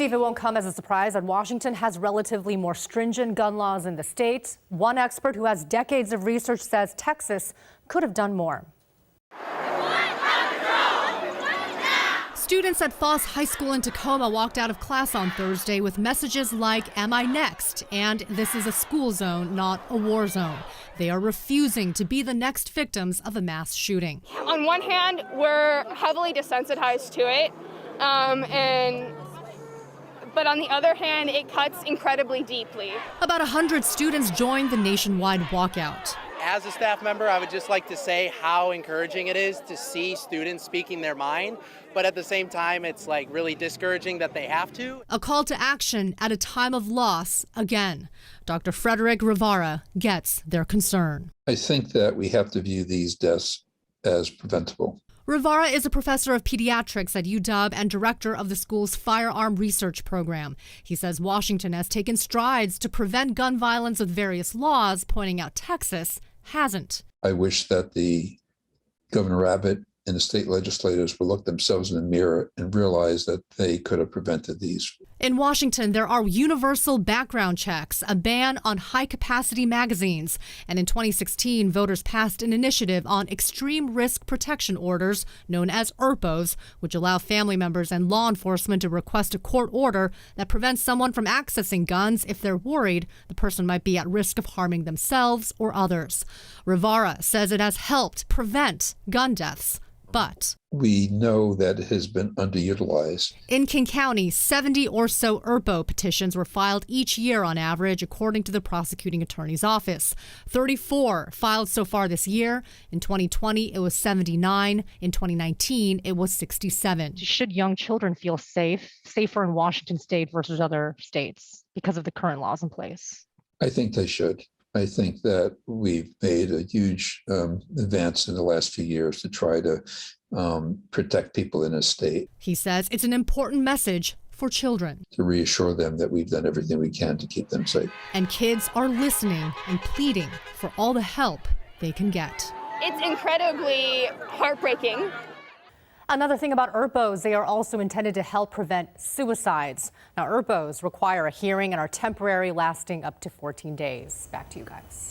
Steve, it won't come as a surprise that Washington has relatively more stringent gun laws in the state. One expert who has decades of research says Texas could have done more. Students at Foss High School in Tacoma walked out of class on Thursday with messages like, "Am I next?" and "This is a school zone, not a war zone." They are refusing to be the next victims of a mass shooting. On one hand, we're heavily desensitized to it, but on the other hand, it cuts incredibly deeply. About 100 students joined the nationwide walkout. As a staff member, I would just like to say how encouraging it is to see students speaking their mind, but at the same time, it's like really discouraging that they have to. A call to action at a time of loss again. Dr. Frederick Rivara gets their concern. I think that we have to view these deaths as preventable. Rivara is a professor of pediatrics at UW and director of the school's firearm research program. He says Washington has taken strides to prevent gun violence with various laws, pointing out Texas hasn't. I wish that the Governor Abbott and the state legislators would look themselves in the mirror and realize that they could have prevented these. In Washington, there are universal background checks, a ban on high-capacity magazines, and in 2016, voters passed an initiative on extreme risk protection orders, known as ERPOs, which allow family members and law enforcement to request a court order that prevents someone from accessing guns if they're worried the person might be at risk of harming themselves or others. Rivara says it has helped prevent gun deaths. But we know that it has been underutilized. In King County, 70 or so ERPO petitions were filed each year on average, according to the prosecuting attorney's office. 34 filed so far this year. In 2020, it was 79. In 2019, it was 67. Should young children feel safer in Washington state versus other states because of the current laws in place? I think they should. I think that we've made a huge advance in the last few years to try to protect people in this state. He says it's an important message for children. To reassure them that we've done everything we can to keep them safe. And kids are listening and pleading for all the help they can get. It's incredibly heartbreaking. Another thing about ERPOs, they are also intended to help prevent suicides. Now, ERPOs require a hearing and are temporary, lasting up to 14 days. Back to you guys.